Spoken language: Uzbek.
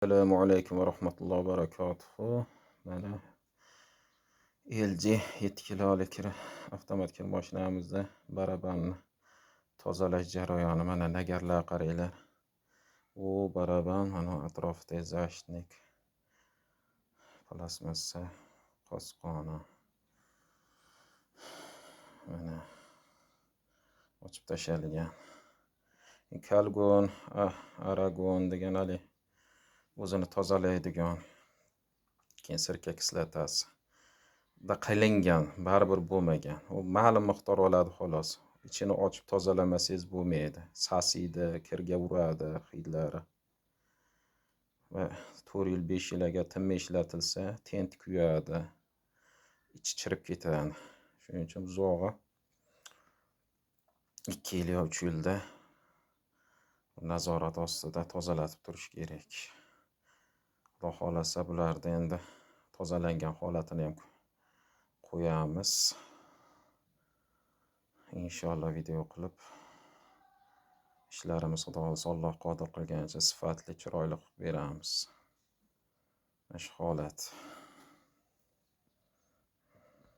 Assalomu alaykum va rahmatullohi va barakatuh. Mana LG 7 kilolik avtomat kir mashinamizda barabanni tozalash jarayoni. Mana nagarlar qaranglar. U baraban mana atrofida zashtnik, plastmassa qosqoni. Mana ochib tashalgan. Kalgon, aragon degan o'zini tozalaydigan. Keyin sirka kislotasi. Qilingan, baribir bo'lmagan. U ma'lum miqdor oladi xolos. Ichini ochib tozalamasangiz bo'lmaydi. Sasiydi, kirga uradi hidlari. Va 4 yil, 5 yil agar tinmay ishlatilsa, tent kuyadi. Ichi chirib ketadi. Shuning uchun buzog'i 2 yil yo 3 yilda nazorat ostida tozalatib turish kerak. Xudo xolasa bularda endi tozalangan holatini ham qo'yamiz. Inshaalloh video qilib ishlarimiz Xudo xolasa Alloh qodir qilganicha sifatli, chiroyli qilib beramiz. Mana shu holat.